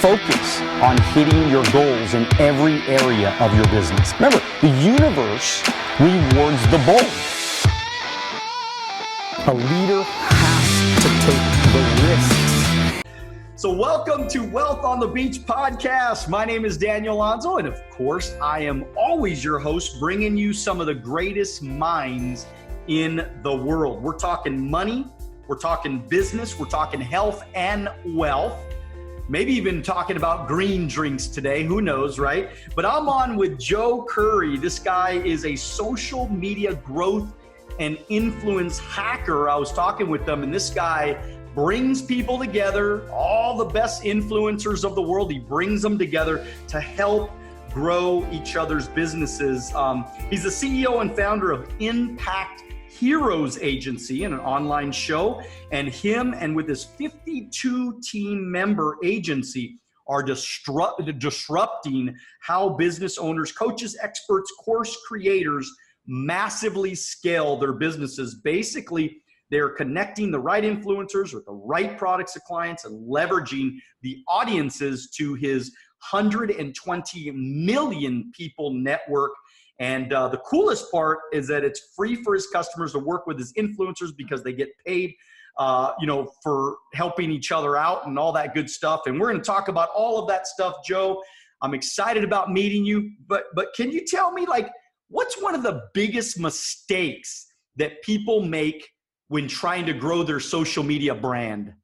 focus on hitting your goals in every area of your business. Remember, the universe rewards the bold. A leader has to take the risks. So welcome to Wealth on the Beach podcast. My name is Daniel Alonzo, and of course, I am always your host, bringing you some of the greatest minds in the world. We're talking money, we're talking business, we're talking health and wealth. Maybe even talking about green drinks today, who knows, right? But I'm on with Joe Cury. This guy is a social media growth and influence hacker. I was talking with them, and this guy brings people together, all the best influencers of the world. He brings them together to help grow each other's businesses. He's the CEO and founder of Impact Heroes Agency and an online show, and him and with his 52 team member agency are disrupting how business owners, coaches, experts, course creators massively scale their businesses. Basically, they're connecting the right influencers with the right products to clients and leveraging the audiences to his 120 million people network. And the coolest part is that it's free for his customers to work with his influencers because they get paid, for helping each other out and all that good stuff. And we're going to talk about all of that stuff, Joe. I'm excited about meeting you. But can you tell me, what's one of the biggest mistakes that people make when trying to grow their social media brand?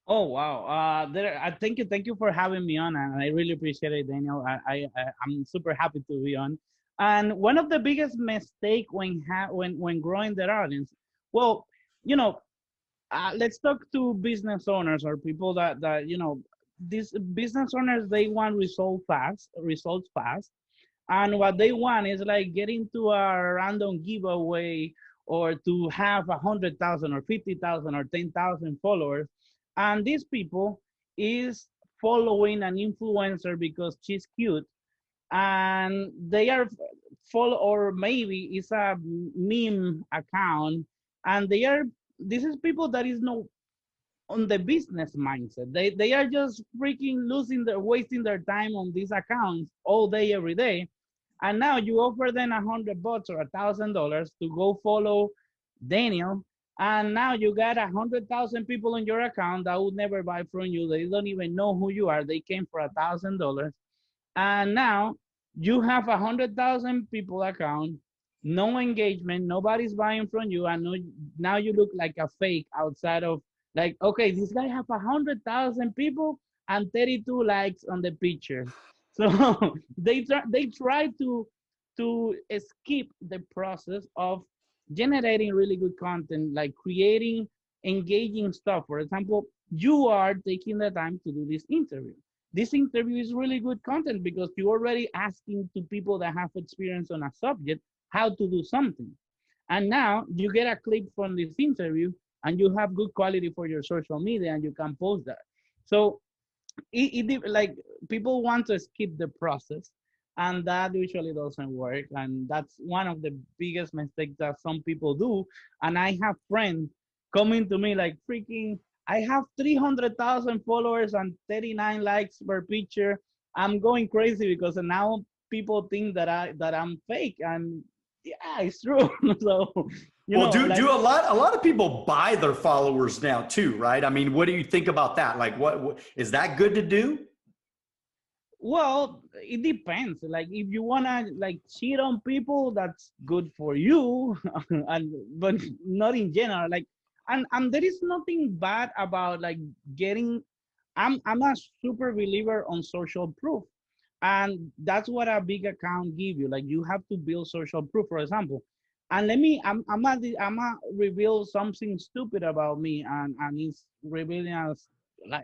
Oh, wow. Thank you for having me on, and I really appreciate it, Daniel. I'm super happy to be on. And one of the biggest mistake when growing their audience, well, let's talk to business owners or people that these business owners, they want results fast, and what they want is like getting to a random giveaway or to have 100,000 or 50,000 or 10,000 followers. And these people is following an influencer because she's cute, and they are or maybe it's a meme account, and this is people that is no on the business mindset. They are just freaking wasting their time on these accounts all day, every day. And now you offer them $100 or $1,000 to go follow Daniel. And now you got 100,000 people on your account that would never buy from you. They don't even know who you are. They came for $1,000. And now you have 100,000 people account, no engagement, nobody's buying from you. And now you look like a fake outside of okay, this guy have 100,000 people and 32 likes on the picture. So they try to skip the process of generating really good content, like creating engaging stuff. For example, you are taking the time to do this interview. This interview is really good content because you're already asking to people that have experience on a subject how to do something. And now you get a clip from this interview and you have good quality for your social media and you can post that. So like people want to skip the process, and that usually doesn't work. And that's one of the biggest mistakes that some people do. And I have friends coming to me like, freaking, I have 300,000 followers and 39 likes per picture. I'm going crazy because now people think that I'm fake. And yeah, it's true. So, do a lot of people buy their followers now too, right? I mean, what do you think about that? Like, what is that good to do? Well, it depends. Like, if you wanna cheat on people, that's good for you, but not in general. And there is nothing bad about getting. I'm a super believer on social proof, and that's what a big account give you. Like, you have to build social proof, for example. And I'm gonna reveal something stupid about me, and it's revealing as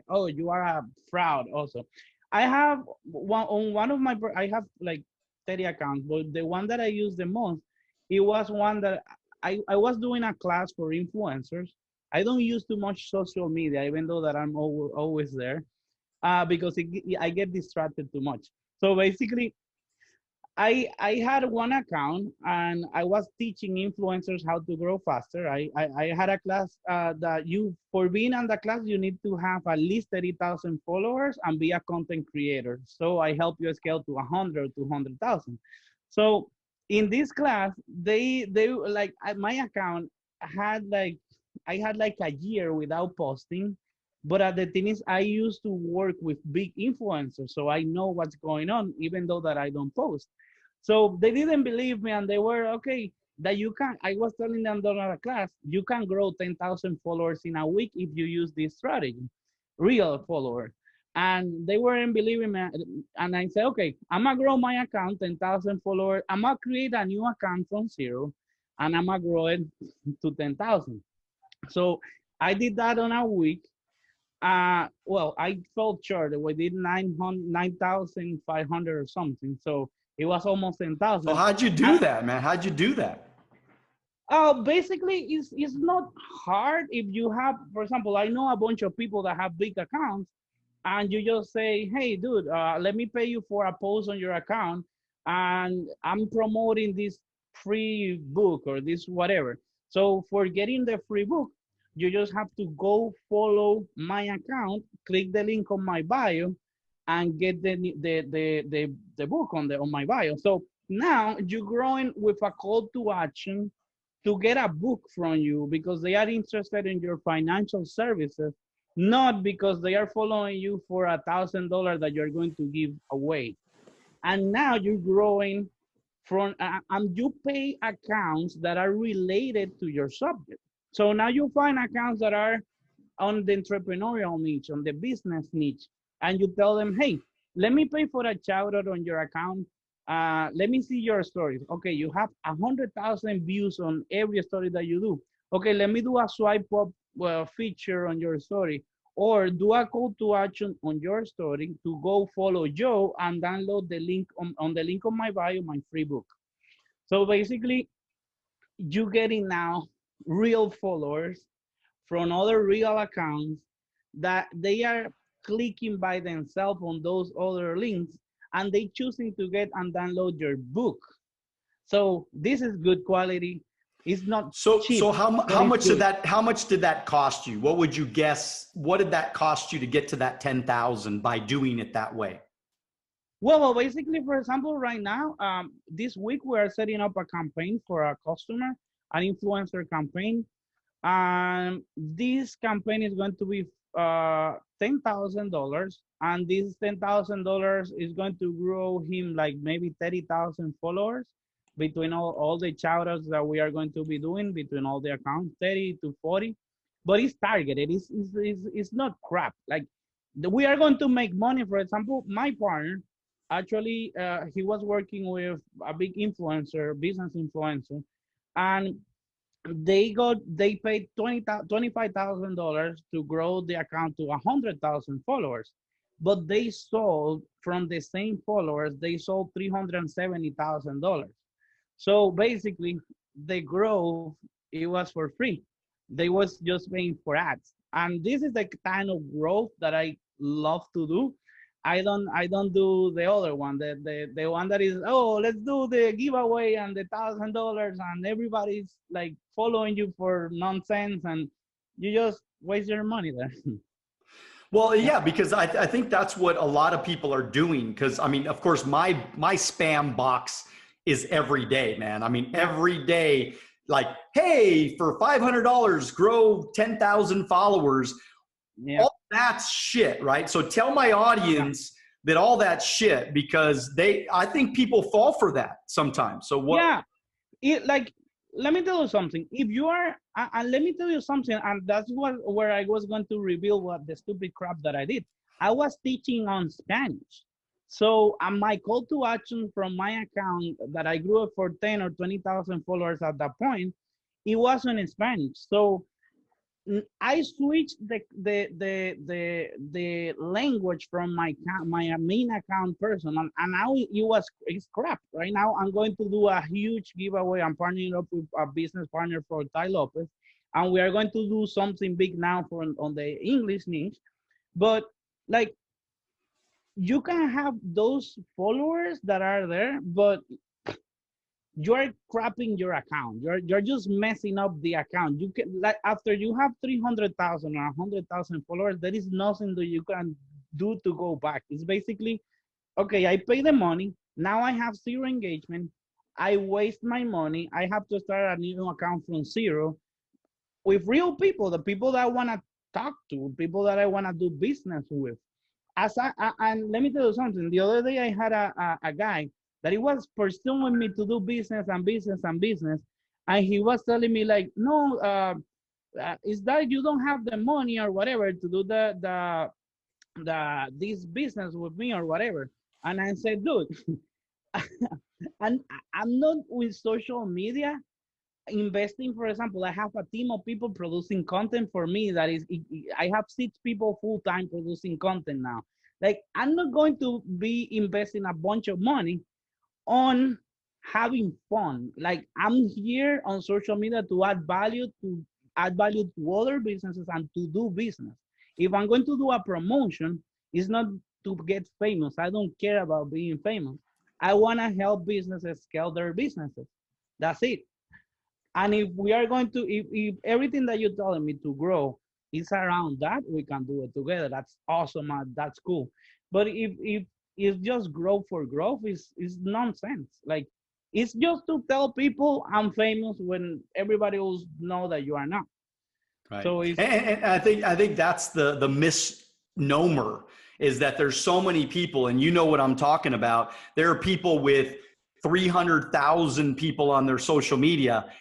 oh, you are a fraud also. I have I have 30 accounts, but the one that I use the most, it was one that I was doing a class for influencers. I don't use too much social media, even though that I'm always there, because I get distracted too much. So basically, I had one account and I was teaching influencers how to grow faster. I had a class that you for being on the class you need to have at least 30,000 followers and be a content creator. So I help you scale to 100 to 100,000. So in this class, they like my account had like I had like a year without posting. But the thing is, I used to work with big influencers, so I know what's going on, even though that I don't post. So they didn't believe me, and they were okay that you can. I was telling them during a class, you can grow 10,000 followers in a week if you use this strategy, real followers. And they weren't believing me, and I said, okay, I'm gonna grow my account 10,000 followers. I'm gonna create a new account from zero, and I'm gonna grow it to 10,000. So I did that on a week. Well, I felt sure that we did 9,500 or something. So it was almost So 10,000. how'd you do that, man? How'd you do that? Basically, it's not hard if you have, for example, I know a bunch of people that have big accounts, and you just say, hey, dude, let me pay you for a post on your account, and I'm promoting this free book or this whatever. So for getting the free book, you just have to go follow my account, click the link on my bio, and get the book on my bio. So now you're growing with a call to action to get a book from you because they are interested in your financial services, not because they are following you for $1,000 that you're going to give away. And now you're growing from, and you pay accounts that are related to your subject. So now you find accounts that are on the entrepreneurial niche, on the business niche, and you tell them, hey, let me pay for a shout out on your account. Let me see your stories. Okay, you have 100,000 views on every story that you do. Okay, let me do a swipe up feature on your story, or do a call to action on your story to go follow Joe and download the link on the link on my bio, my free book. So basically, you getting now real followers from other real accounts that they are clicking by themselves on those other links and they choosing to get and download your book. So this is good quality. It's not cheap, So but how it's much did good. that cost you? What would you guess? What did that cost you to get to that 10,000 by doing it that way? Well, basically, for example, right now, this week we are setting up a campaign for a customer, an influencer campaign. This campaign is going to be $10,000, and this $10,000 is going to grow him like maybe 30,000 followers between all the shout outs that we are going to be doing between all the accounts, 30 to 40. But it's targeted, it's not crap. Like we are going to make money. For example, my partner actually he was working with a big influencer, business influencer, and they paid $25,000 to grow the account to 100,000 followers, but they sold from the same followers they sold $370,000. So basically, the growth it was for free. They was just paying for ads, and this is the kind of growth that I love to do. I don't do the other one, the one that is, oh, let's do the giveaway and the $1,000 and everybody's like following you for nonsense and you just waste your money there. Well, Yeah. yeah, because I think that's what a lot of people are doing. Because I mean, of course, my spam box is every day, man. I mean, Yeah. every day, like, hey, for $500, grow 10,000 followers. Yeah. All that's shit, right? So tell my Yeah. audience that all that's shit because I think people fall for that sometimes. So what? Yeah. Like, let me tell you something. If you are, and let me tell you something, and that's where I was going to reveal what the stupid crap that I did. I was teaching on Spanish. So my call to action from my account that I grew up for 10 or 20,000 followers at that point, it wasn't in Spanish. So I switched the language from my main account person, and now it's crap. Right now, I'm going to do a huge giveaway. I'm partnering up with a business partner for Ty Lopez, and we are going to do something big now for on the English niche. But like you can have those followers that are there, but you're crapping your account. You're just messing up the account. You can, like, after you have 300,000 or 100,000 followers, there is nothing that you can do to go back. It's basically, okay, I pay the money. Now I have zero engagement. I waste my money. I have to start a new account from zero with real people, the people that I want to talk to, people that I want to do business with. And let me tell you something. The other day I had a guy that he was pursuing me to do business and business and business, and he was telling me like, no, is that you don't have the money or whatever to do this business with me or whatever. And I said, dude, and I'm not with social media investing. For example, I have a team of people producing content for me. That is, I have 6 people full time producing content now. Like, I'm not going to be investing a bunch of money on having fun. Like, I'm here on social media to add value to other businesses and to do business. If I'm going to do a promotion, it's not to get famous. I don't care about being famous. I want to help businesses scale their businesses. That's it. And if we are going to, if everything that you're telling me to grow is around that, we can do it together. That's awesome. That's cool. But if it's just growth for growth, is nonsense. Like, it's just to tell people I'm famous when everybody else know that you are not. Right. So it's, and I think that's the misnomer, is that there's so many people, and you know what I'm talking about. There are people with 300,000 people on their social media,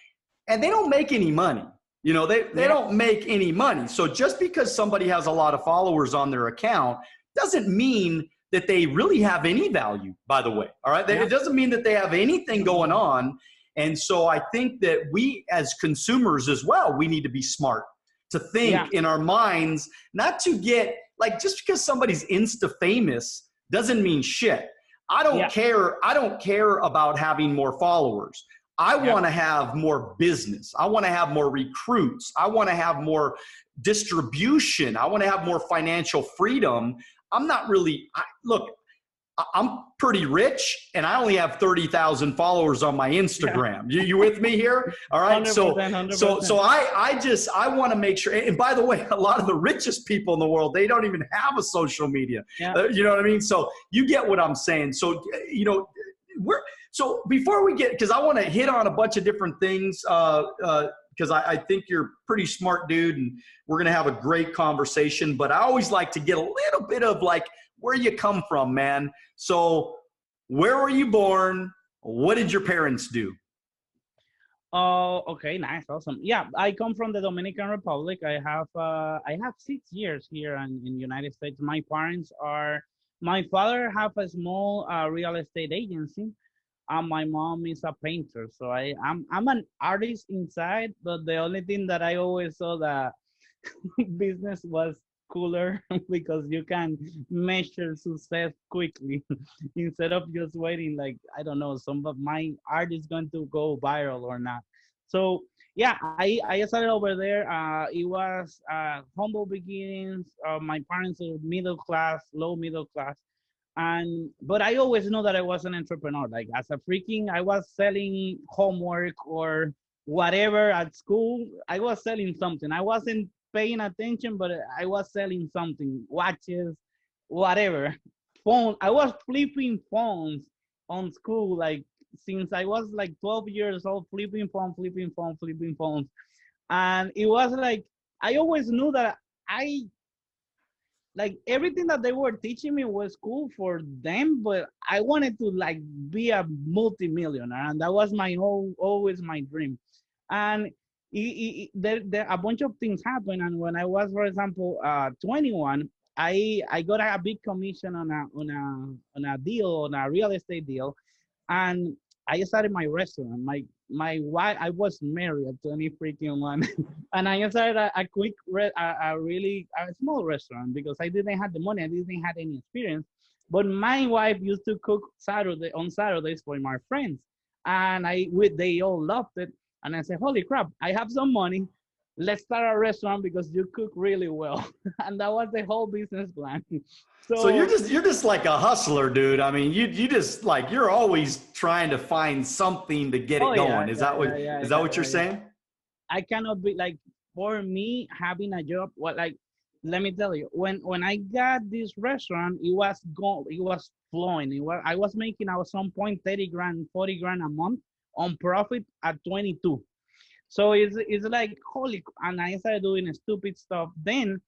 and they don't make any money. You know, they don't make any money. So just because somebody has a lot of followers on their account doesn't mean that they really have any value, by the way. All right. It doesn't mean that they have anything going on. And so I think that we as consumers as well, we need to be smart to think in our minds, not to get, like, just because somebody's Insta famous doesn't mean shit. I don't care. I don't care about having more followers. I want to have more business. I want to have more recruits. I want to have more distribution. I want to have more financial freedom. I'm not really, look, I'm pretty rich, and I only have 30,000 followers on my Instagram. You with me here? All right. 100%. So I want to make sure. And by the way, a lot of the richest people in the world, they don't even have a social media. You know what I mean? So you get what I'm saying. So, you know, so before we get, because I want to hit on a bunch of different things, because I think you're a pretty smart dude, and we're going to have a great conversation. But I always like to get a little bit of like where you come from, man. So where were you born? What did your parents do? oh, okay, nice, awesome. Yeah, I come from the Dominican Republic. I have 6 years here in the United States. My father have a small real estate agency. My mom is a painter, so I'm an artist inside. But the only thing that I always saw that business was cooler because you can measure success quickly instead of just waiting, like, I don't know, some of my art is going to go viral or not. So yeah, I started over there. It was humble beginnings. My parents are middle class, low middle class. And but I always knew that I was an entrepreneur. Like, as a freaking, I was selling homework or whatever at school. I was selling something. I wasn't paying attention, but I was selling something, watches, whatever. Phone. I was flipping phones on school, like, since I was like 12 years old, flipping phones. And it was like, I always knew that I, like, everything that they were teaching me was cool for them, but I wanted to, like, be a multimillionaire, and that was always my dream. And there a bunch of things happened, and when I was, for example, 21, I got a big commission on a deal, on a real estate deal, and I started my restaurant. My wife, I was married at 20 freaking one, and I started a small restaurant because I didn't have the money, I didn't have any experience. But my wife used to cook on Saturdays for my friends, and they all loved it. And I said, holy crap, I have some money. let's start a restaurant because you cook really well. And that was the whole business plan. So So, you're just like a hustler, dude. I mean, you just like you're always trying to find something to get oh it yeah, going. yeah, yeah, yeah, Is that yeah, what you're yeah, yeah. saying? I cannot be like, for me having a job. What, like, let me tell you, when I got this restaurant, it was flowing. I was making at some point 30 grand, 40 grand a month on profit at 22. So it's like holy, and I started doing stupid stuff. Then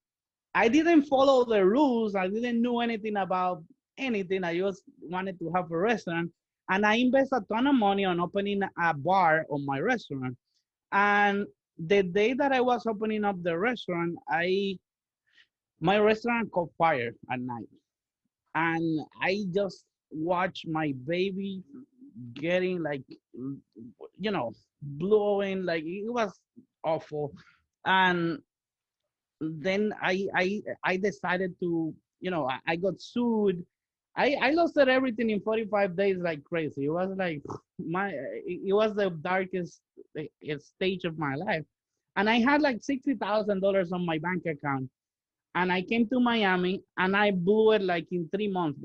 I didn't follow the rules. I didn't know anything about anything. I just wanted to have a restaurant, and I invest a ton of money on opening a bar on my restaurant. And the day that I was opening up the restaurant, I my restaurant caught fire at night, and I just watched my baby getting like, blowing, like it was awful. And then I decided to, I got sued. I lost everything in 45 days like crazy. It was like it was the darkest stage of my life. And I had like $60,000 on my bank account. And I came to Miami and I blew it like in 3 months.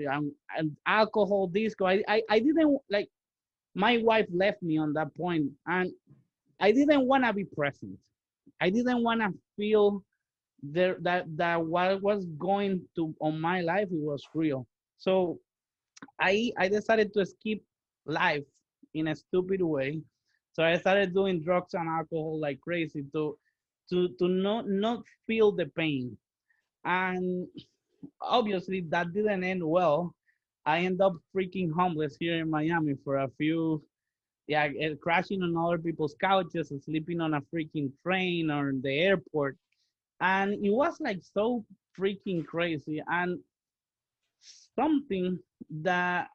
And alcohol, disco. I didn't like, my wife left me on that point, and I didn't want to be present. I didn't want to feel there that what was going to on my life, it was real. So I decided to skip life in a stupid way. So I started doing drugs and alcohol like crazy to not feel the pain. And obviously that didn't end well. I ended up freaking homeless here in Miami for a few, yeah, crashing on other people's couches and sleeping on a freaking train or in the airport. And it was like so freaking crazy. And something that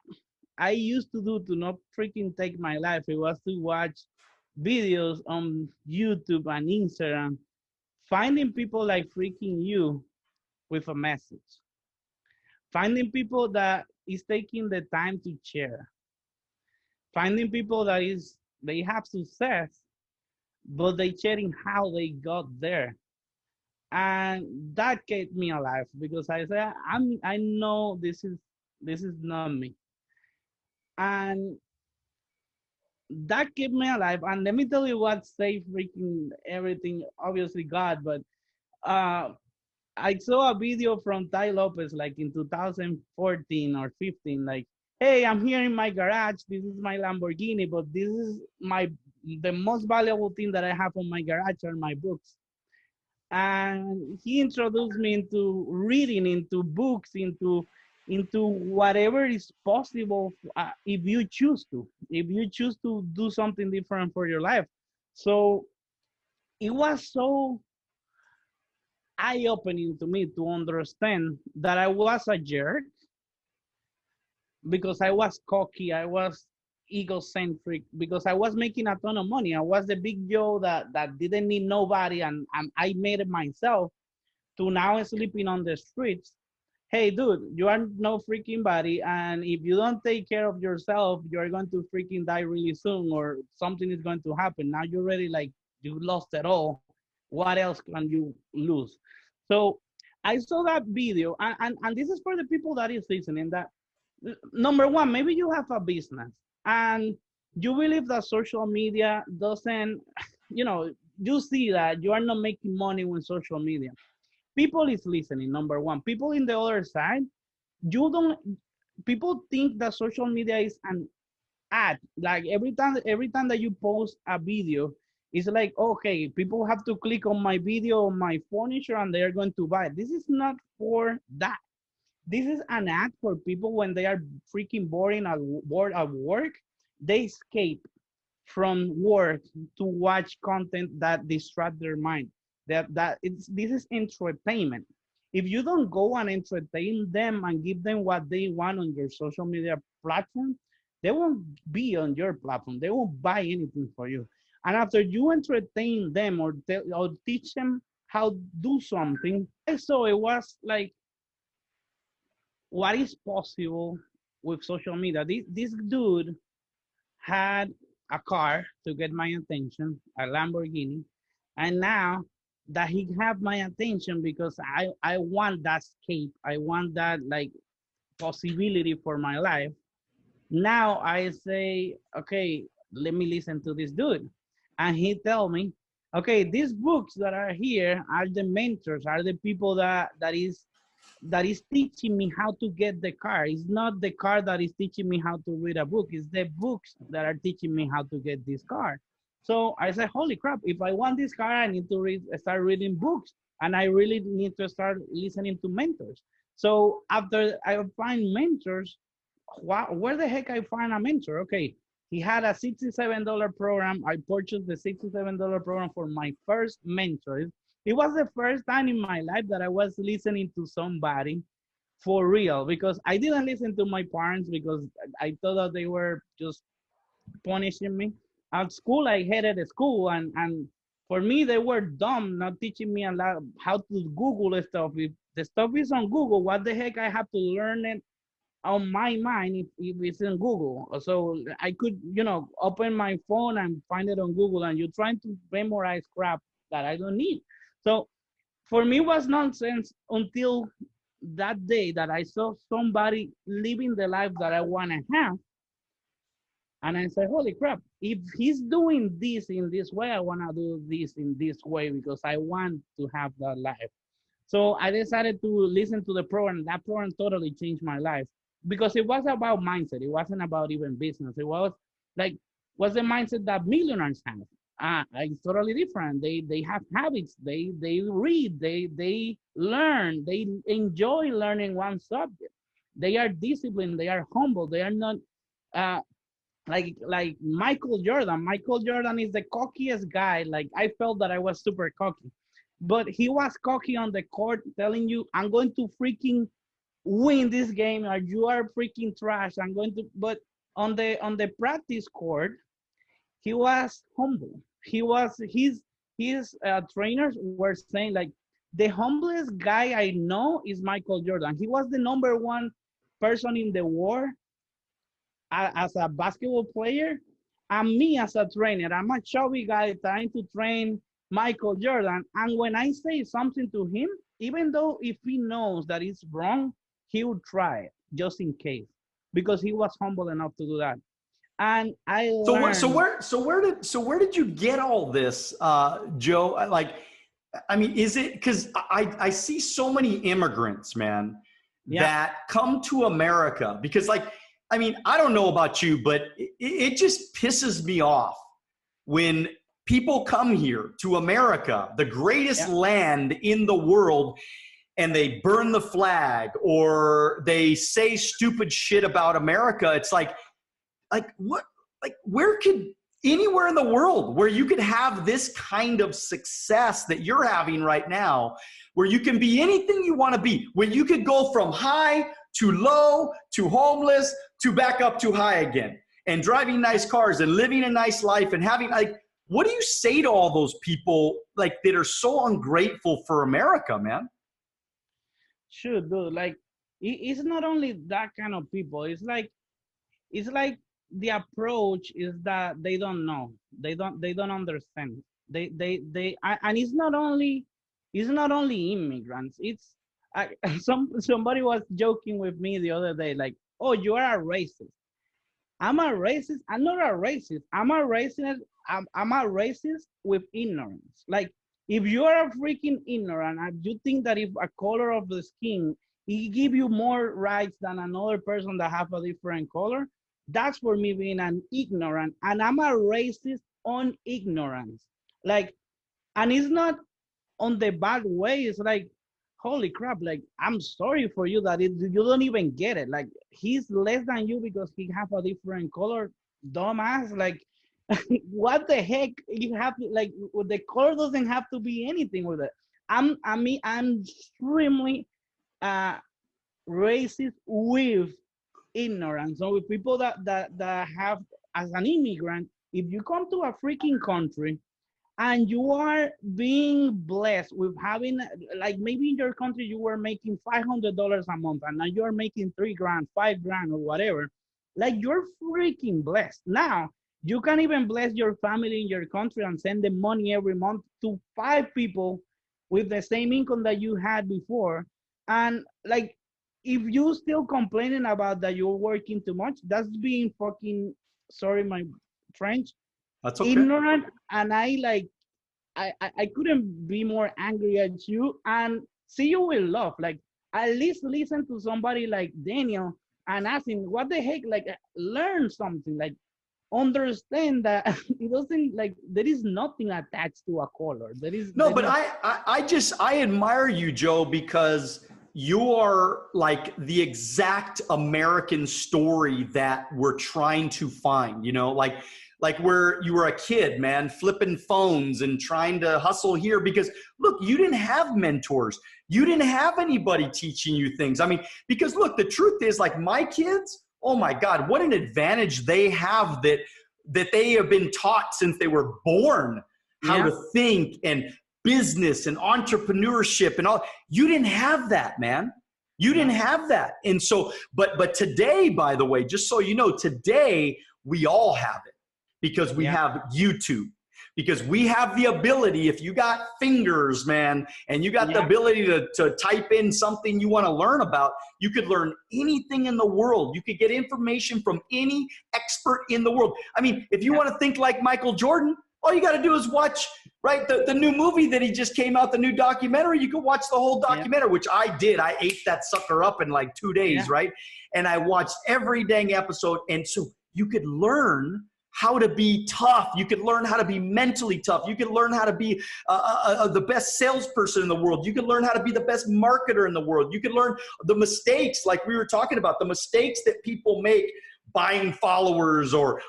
I used to do to not freaking take my life, it was to watch videos on YouTube and Instagram, finding people like freaking you with a message, finding people that is taking the time to share, finding people that is they have success, but they sharing how they got there. And that kept me alive because I said, I know this is not me. And that kept me alive. And let me tell you what saved freaking everything. Obviously God, but uh I saw a video from Ty Lopez like in 2014 or 15, like, hey, I'm here in my garage. This is my Lamborghini, but this is the most valuable thing that I have on my garage are my books. And he introduced me into reading, into books, into whatever is possible, if you choose to, if you choose to do something different for your life. So it was so eye-opening to me to understand that I was a jerk because I was cocky, I was egocentric, because I was making a ton of money. I was the big Joe that didn't need nobody, and I made it myself, to now sleeping on the streets. Hey, dude, you are no freaking body, and if you don't take care of yourself, you're going to freaking die really soon, or something is going to happen. Now you're already like, you lost it all. What else can you lose? So I saw that video, and this is for the people that is listening. That number one, maybe you have a business and you believe that social media doesn't, you see that you are not making money with social media. People is listening. Number one, people in the other side, you don't. People think that social media is an ad. Like every time that you post a video, it's like, okay, people have to click on my video, on my furniture, and they are going to buy it. This is not for that. This is an ad for people when they are freaking bored at work. They escape from work to watch content that distract their mind. This is entertainment. If you don't go and entertain them and give them what they want on your social media platform, they won't be on your platform. They won't buy anything for you. And after you entertain them or teach them how to do something, I saw it was like, what is possible with social media. This dude had a car to get my attention, a Lamborghini, and now that he have my attention because I want that escape. I want that like possibility for my life. Now I say, okay, let me listen to this dude. And he tell me, okay, these books that are here are the mentors, are the people that is teaching me how to get the car. It's not the car that is teaching me how to read a book. It's the books that are teaching me how to get this car. So I said, holy crap, if I want this car, I need to start reading books. And I really need to start listening to mentors. So after I find mentors, where the heck I find a mentor? Okay, he had a $67 program. I purchased the $67 program for my first mentor. It was the first time in my life that I was listening to somebody for real, because I didn't listen to my parents because I thought that they were just punishing me. At school, I hated school, and for me, they were dumb, not teaching me a lot how to Google stuff. If the stuff is on Google, what the heck I have to learn it on my mind if it's in Google? So I could, open my phone and find it on Google, and you're trying to memorize crap that I don't need. So for me, it was nonsense until that day that I saw somebody living the life that I want to have. And I said, holy crap, if he's doing this in this way, I want to do this in this way because I want to have that life. So I decided to listen to the program. That program totally changed my life because it was about mindset. It wasn't about even business. It was like, what's the mindset that millionaires have? It's totally different. They have habits. They read. They learn. They enjoy learning one subject. They are disciplined. They are humble. They are not uh, like Michael Jordan. Michael Jordan is the cockiest guy. Like I felt that I was super cocky, but he was cocky on the court, telling you, "I'm going to freaking win this game, or you are freaking trash. I'm going to." But on the practice court, he was humble. His trainers were saying like the humblest guy I know is Michael Jordan. He was the number one person in the world as a basketball player, and me as a trainer. I'm a chubby guy trying to train Michael Jordan. And when I say something to him, even though if he knows that it's wrong, he would try it just in case because he was humble enough to do that. And I So what? So learned. where did you get all this, Joe? Like, I mean, is it because I see so many immigrants, man, Yeah, that come to America because, like, I mean, I don't know about you, but it just pisses me off when people come here to America, the greatest yeah. land in the world, and they burn the flag or they say stupid shit about America. It's like what, like where could anywhere in the world where you could have this kind of success that you're having right now, where you can be anything you want to be, where you could go from high to low to homeless to back up to high again, and driving nice cars and living a nice life and having, like, what do you say to all those people like that are so ungrateful for America, man? Sure, dude. Like it's not only that kind of people. It's like the approach is that they don't know. They don't understand. And it's not only immigrants. It's I, somebody was joking with me the other day, like, oh, you are a racist. I'm a racist. I'm not a racist. I'm a racist with ignorance. Like, if you are a freaking ignorant and you think that if a color of the skin it give you more rights than another person that have a different color, that's for me being an ignorant. And I'm a racist on ignorance. Like, and it's not on the bad way. It's like, holy crap, like I'm sorry for you that you don't even get it. Like he's less than you because he have a different color, dumbass. Like what the heck? You have to, like, the color doesn't have to be anything with it. I'm extremely uh racist with ignorance. So with people that have, as an immigrant, if you come to a freaking country and you are being blessed with having, like, maybe in your country you were making $500 a month and now you're making 3 grand, 5 grand, or whatever, like, you're freaking blessed. Now you can even bless your family in your country and send them money every month to 5 people with the same income that you had before. And like, if you still complaining about that you're working too much, that's being fucking, sorry my French, That's okay. ignorant. And I couldn't be more angry at you, and see you with love. Like, at least listen to somebody like Daniel and ask him what the heck, like, learn something, like, understand that it doesn't, like, there is nothing attached to a color. No, but I admire you, Joe, because you are like the exact American story that we're trying to find, you know, like where you were a kid, man, flipping phones and trying to hustle here because look, you didn't have mentors. You didn't have anybody teaching you things. I mean, because look, the truth is, like, my kids, oh my God, what an advantage they have that they have been taught since they were born how to think and business and entrepreneurship and all. You didn't have that, man. You didn't have that. And so, but today, by the way, just so you know, today we all have it because we have YouTube. Because we have the ability, if you got fingers, man, and you got the ability to type in something you want to learn about, you could learn anything in the world. You could get information from any expert in the world. I mean, if you want to think like Michael Jordan, all you got to do is watch, right, the new movie that he just came out, the new documentary. You could watch the whole documentary, which I did. I ate that sucker up in like 2 days, right? And I watched every dang episode. And so you could learn how to be tough. You could learn how to be mentally tough. You could learn how to be the best salesperson in the world. You could learn how to be the best marketer in the world. You could learn the mistakes, like we were talking about, the mistakes that people make buying followers or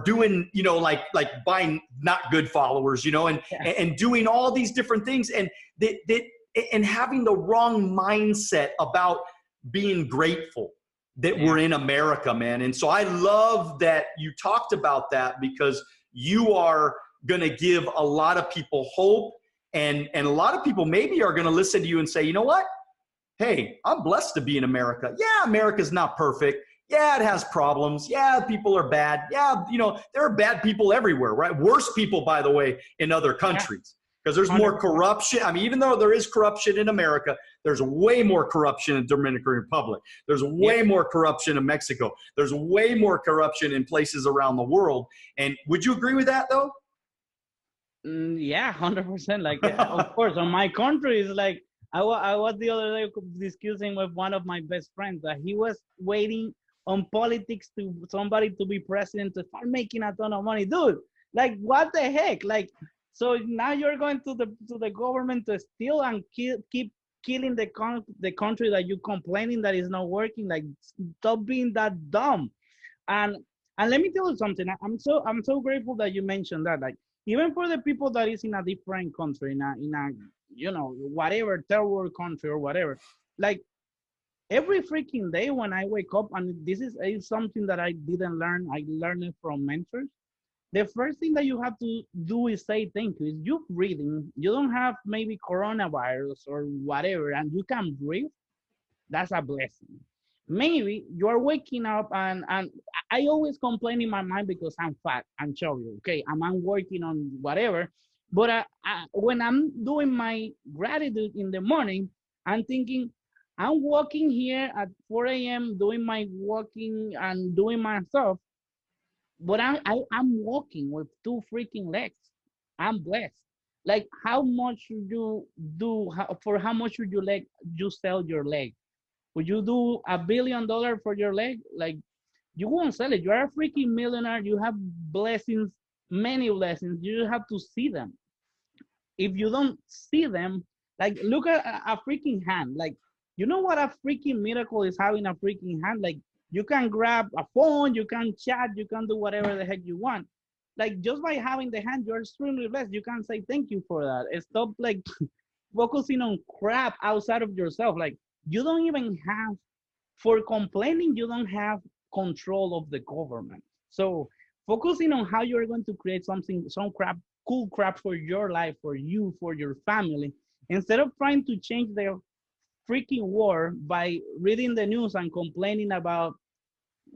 doing, you know, like buying not good followers, you know, and doing all these different things and and having the wrong mindset about being grateful that we're in America, man. And so I love that you talked about that because you are going to give a lot of people hope. And a lot of people maybe are going to listen to you and say, you know what? Hey, I'm blessed to be in America. Yeah, America's not perfect. Yeah, it has problems. Yeah, people are bad. Yeah, you know, there are bad people everywhere, right? Worse people, by the way, in other countries. Because there's more corruption. I mean, even though there is corruption in America, there's way more corruption in Dominican Republic. There's way more corruption in Mexico. There's way more corruption in places around the world. And would you agree with that, though? Yeah, 100%. Like, of course, on my country is like, I was the other day discussing with one of my best friends that he was waiting on politics to somebody to be president to start making a ton of money. Dude, like, what the heck? Like, so now you're going to the government to steal and keep killing the country that you're complaining that is not working. Like, stop being that dumb. And let me tell you something. I'm so grateful that you mentioned that. Like, even for the people that is in a different country, in a you know, whatever third world country or whatever, like, every freaking day when I wake up, and this is something that I didn't learn. I learned it from mentors. The first thing that you have to do is say thank you. Is you breathing. You don't have maybe coronavirus or whatever, and you can breathe. That's a blessing. Maybe you're waking up, and I always complain in my mind because I'm fat and chubby. Okay, I'm working on whatever. But when I'm doing my gratitude in the morning, I'm thinking, I'm walking here at 4 a.m. doing my walking and doing my stuff. But I'm walking with 2 freaking legs. I'm blessed. Like, how much should you do? For how much should you sell your leg? Would you do $1 billion for your leg? Like, you won't sell it. You are a freaking millionaire. You have blessings, many blessings. You just have to see them. If you don't see them, like, look at a freaking hand. Like, you know what a freaking miracle is having a freaking hand? Like, you can grab a phone, you can chat, you can do whatever the heck you want. Like, just by having the hand, you're extremely blessed. You can say thank you for that. And stop, like, focusing on crap outside of yourself. Like, you don't even have, for complaining, you don't have control of the government. So focusing on how you're going to create something, some crap, cool crap for your life, for you, for your family, instead of trying to change the freaking war by reading the news and complaining about,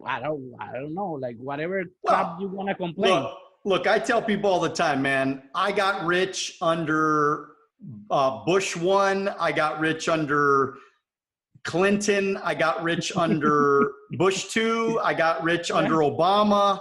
I don't know, like, whatever crap you want to complain. Look, I tell people all the time, man, I got rich under Bush 1, I got rich under Clinton, I got rich under Bush 2, I got rich under Obama,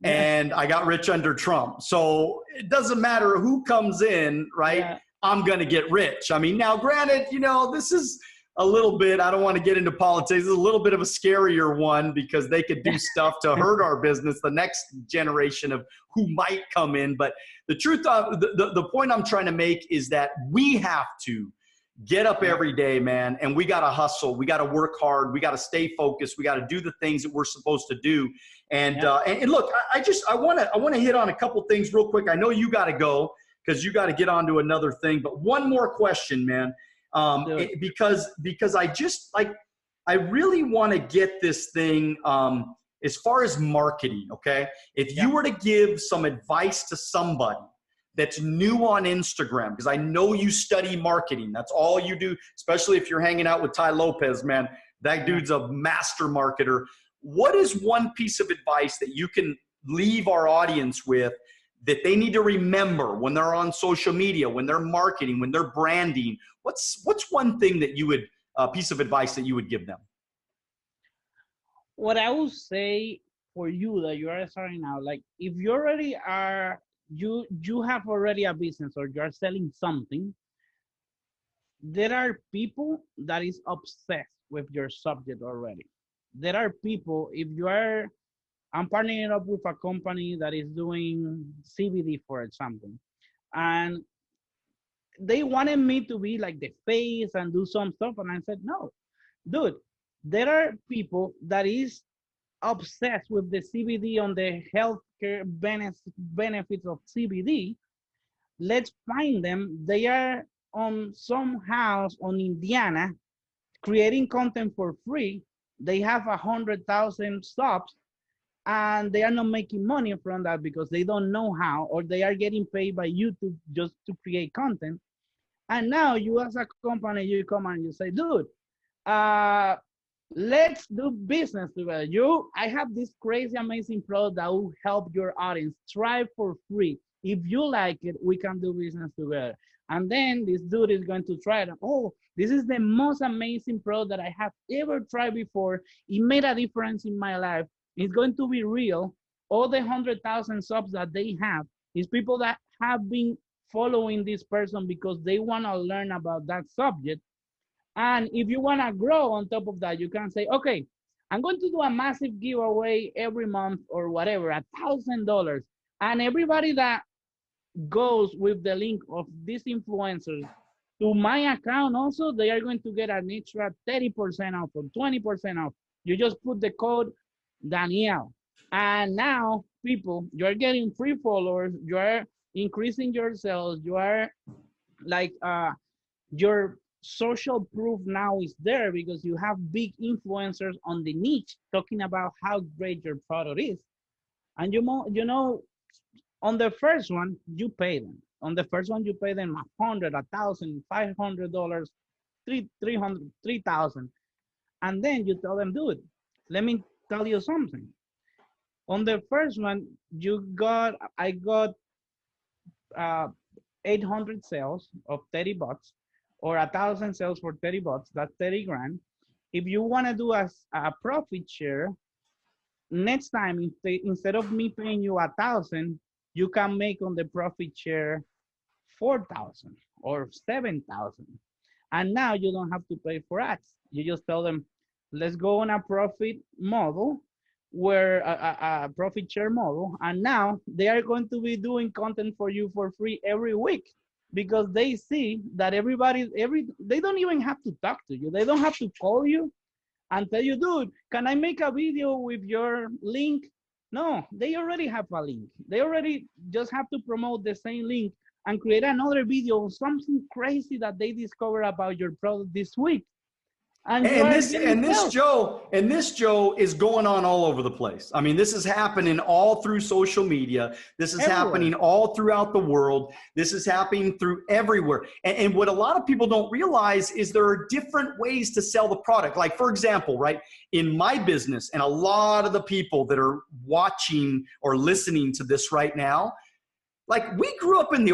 and I got rich under Trump. So it doesn't matter who comes in, right? Yeah. I'm going to get rich. I mean, now granted, this is a little bit, I don't want to get into politics, this is a little bit of a scarier one because they could do stuff to hurt our business, the next generation of who might come in. But the truth, the point I'm trying to make is that we have to get up every day, man, and we got to hustle. We got to work hard. We got to stay focused. We got to do the things that we're supposed to do. And and look, I want to hit on a couple things real quick. I know you got to go because you got to get on to another thing. But one more question, man, because I really want to get this thing as far as marketing. Okay, if you were to give some advice to somebody that's new on Instagram, because I know you study marketing. That's all you do, especially if you're hanging out with Ty Lopez, man. That dude's a master marketer. What is one piece of advice that you can leave our audience with that they need to remember when they're on social media, when they're marketing, when they're branding? What's one thing that you would, piece of advice that you would give them? What I would say for you that you are starting out, like if you already are, you have already a business or you are selling something, there are people that is obsessed with your subject already. There are people, I'm partnering up with a company that is doing CBD, for example, and they wanted me to be like the face and do some stuff, and I said, no, dude, there are people that is obsessed with the CBD on the healthcare benefits of CBD. Let's find them. They are on some house on Indiana creating content for free. They have 100,000 subs and they are not making money from that because they don't know how, or they are getting paid by YouTube just to create content. And now you as a company, you come and you say, dude, let's do business together. I have this crazy, amazing product that will help your audience. Try for free. If you like it, we can do business together. And then this dude is going to try it. Oh, this is the most amazing product that I have ever tried before. It made a difference in my life. It's going to be real. All the 100,000 subs that they have is people that have been following this person because they want to learn about that subject. And if you want to grow on top of that, you can say, okay, I'm going to do a massive giveaway every month or whatever, $1,000. And everybody that goes with the link of these influencers to my account also, they are going to get an extra 30% off or 20% off. You just put the code Danielle. And now people, you're getting free followers, you're increasing your sales, you are like, your social proof now is there because you have big influencers on the niche talking about how great your product is. And you know, on the first one, you pay them. On the first one, you pay them $100, $1,000, $500, $3,000. And then you tell them, dude, let me tell you something. On the first one, I got 800 sales of $30 or 1,000 sales for $30. That's 30 grand. If you want to do a profit share, next time, instead of me paying you 1,000, you can make on the profit share 4,000 or 7,000. And now you don't have to pay for ads. You just tell them, let's go on a profit model where a profit share model. And now they are going to be doing content for you for free every week because they see that they don't even have to talk to you. They don't have to call you and tell you, dude, can I make a video with your link? No, they already have a link. They already just have to promote the same link and create another video, something crazy that they discover about your product this week. And this Joe is going on all over the place. I mean, this is happening all through social media. This is happening all throughout the world. This is happening through everywhere. And what a lot of people don't realize is there are different ways to sell the product. Like, for example, right, in my business, and a lot of the people that are watching or listening to this right now, like we grew up in the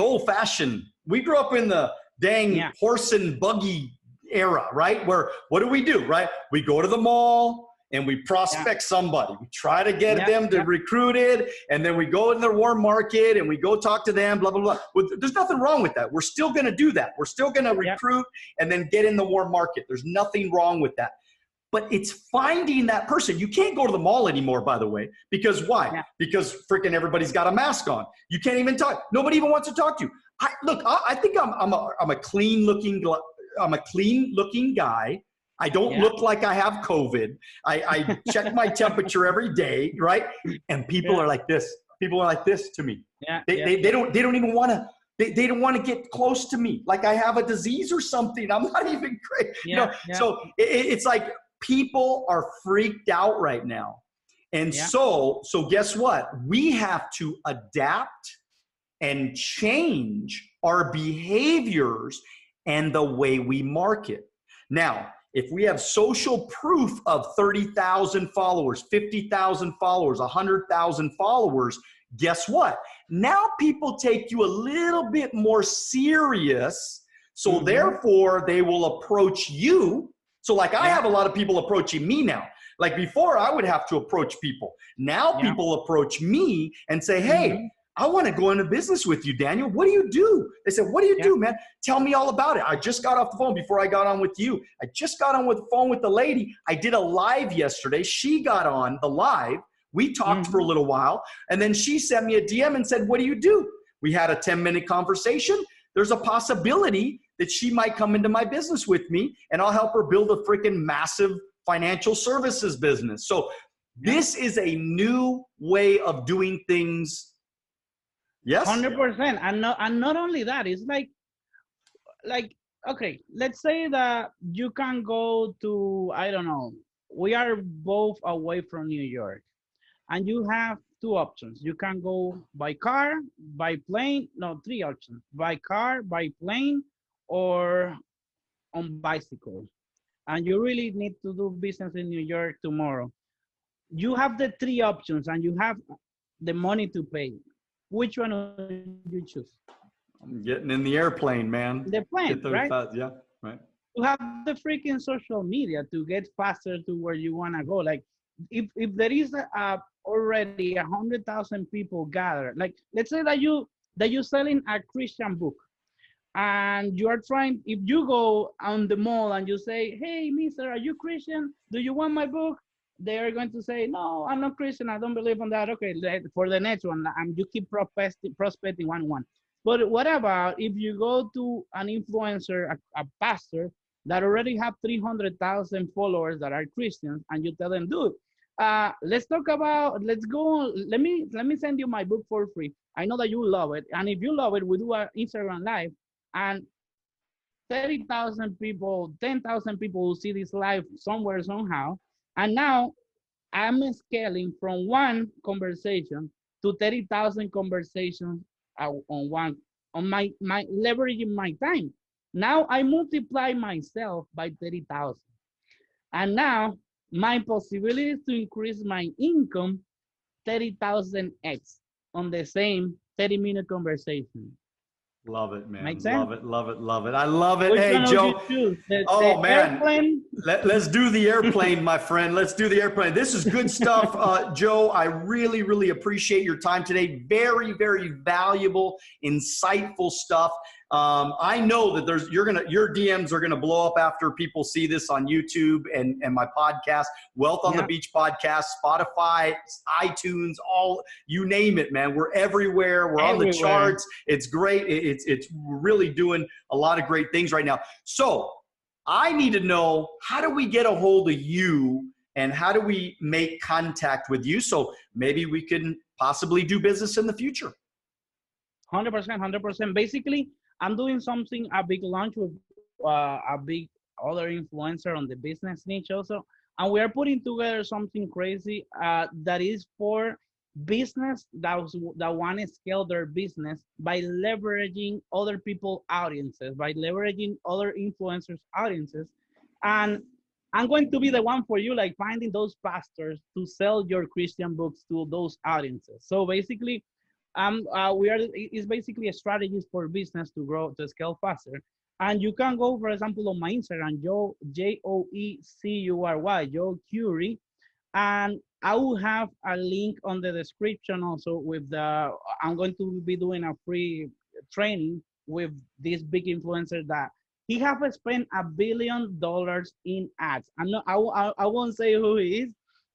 dang Yeah. horse and buggy era, right? Where what do, right? We go to the mall and we prospect somebody. We try to get them to recruit it, and then we go in the warm market and we go talk to them, blah, blah, blah. There's nothing wrong with that. We're still going to do that. We're still going to recruit and then get in the warm market. There's nothing wrong with that. But it's finding that person. You can't go to the mall anymore, by the way, because why? Yeah. Because freaking everybody's got a mask on. You can't even talk. Nobody even wants to talk to you. I think I'm a clean looking guy. I don't look like I have COVID. I check my temperature every day, right? And people are like this. People are like this to me. They don't even want to. They don't want to get close to me, like I have a disease or something. I'm not even great. So it's like people are freaked out right now, and so guess what? We have to adapt and change our behaviors and the way we market. Now, if we have social proof of 30,000 followers, 50,000 followers, 100,000 followers, guess what? Now people take you a little bit more serious. So therefore they will approach you. So like I have a lot of people approaching me now. Like before I would have to approach people. Now people approach me and say, hey, I want to go into business with you, Daniel. What do you do? They said, what do you do, man? Tell me all about it. I just got off the phone before I got on with you. I just got on with the phone with the lady. I did a live yesterday. She got on the live. We talked for a little while. And then she sent me a DM and said, what do you do? We had a 10-minute conversation. There's a possibility that she might come into my business with me and I'll help her build a freaking massive financial services business. So this is a new way of doing things. Yes, 100%. And not only that, it's like okay, let's say that you can go to, I don't know, we are both away from New York, and you have two options. You can go by car, by plane. No, three options: by car, by plane, or on bicycle. And you really need to do business in New York tomorrow. You have the three options, and you have the money to pay. Which one would you choose? I'm getting in the airplane, man. The plane, right? Yeah, right. You have the freaking social media to get faster to where you want to go. Like, if there is already 100,000 people gathered, like let's say that you're selling a Christian book, and you are trying. If you go on the mall and you say, "Hey, mister, are you Christian? Do you want my book?" They are going to say, no, I'm not Christian. I don't believe in that. Okay, for the next one, and you keep prospecting one. But what about if you go to an influencer, a pastor that already have 300,000 followers that are Christians, and you tell them, dude, let's go. Let me send you my book for free. I know that you love it, and if you love it, we do an Instagram live, and 30,000 people, 10,000 people will see this live somewhere, somehow. And now I'm scaling from one conversation to 30,000 conversations on my leveraging my time. Now I multiply myself by 30,000. And now my possibility to increase my income 30,000x on the same 30-minute conversation. Love it, man. Make sense? Love it, love it, love it. I love it. Which hey, Joe. The man. Airplane? Let's do the airplane, my friend. Let's do the airplane. This is good stuff. Joe, I really, really appreciate your time today. Very, very valuable, insightful stuff. I know that your DMs are gonna blow up after people see this on YouTube and my podcast, Wealth on the Beach podcast, Spotify, iTunes, all you name it, man. We're everywhere. We're on the charts. It's great. It's really doing a lot of great things right now. So I need to know, how do we get a hold of you and how do we make contact with you so maybe we can possibly do business in the future? 100%. Basically, I'm doing something, a big launch with a big other influencer on the business niche also. And we are putting together something crazy that is for business that want to scale their business by leveraging other people's audiences, by leveraging other influencers' audiences. And I'm going to be the one for you, like finding those pastors to sell your Christian books to those audiences. So basically, it's basically a strategy for business to grow, to scale faster. And you can go, for example, on my Instagram, Joe Joe Cury, and I will have a link on the description also with the, I'm going to be doing a free training with this big influencer that he have spent $1 billion in ads. I won't say who he is,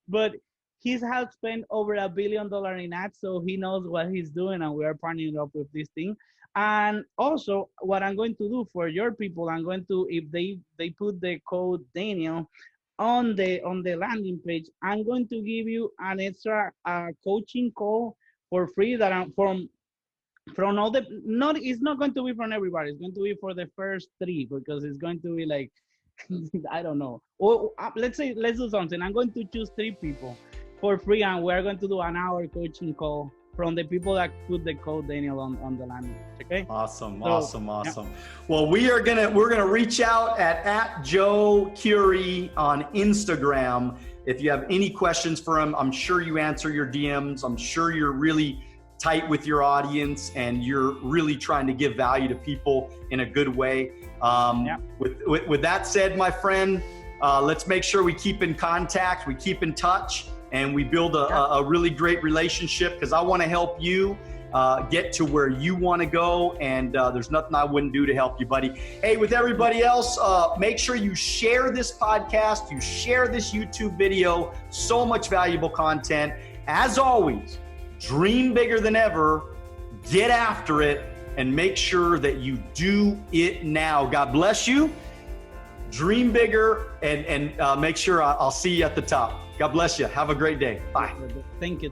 but he's has spent over $1 billion in ads, so he knows what he's doing, and we are partnering up with this thing. And also, what I'm going to do for your people, I'm going to, if they put the code Daniel on the landing page, I'm going to give you an extra coaching call for free that I'm from all the, not, it's not going to be from everybody, it's going to be for the first three, because it's going to be like I don't know, or let's say, let's do something, I'm going to choose three people for free, and we're going to do an hour coaching call from the people that put the code Daniel on the landing page. Okay. Awesome. Yeah. Well, we're gonna reach out at Joe Cury on Instagram. If you have any questions for him, I'm sure you answer your DMs. I'm sure you're really tight with your audience, and you're really trying to give value to people in a good way. With that said, my friend, let's make sure we keep in contact, we keep in touch, and we build a really great relationship, because I want to help you get to where you want to go, and there's nothing I wouldn't do to help you, buddy. Hey, with everybody else, make sure you share this podcast, you share this YouTube video. So much valuable content. As always, dream bigger than ever, get after it, and make sure that you do it now. God bless you. Dream bigger, and make sure I'll see you at the top. God bless you. Have a great day. Bye. Thank you.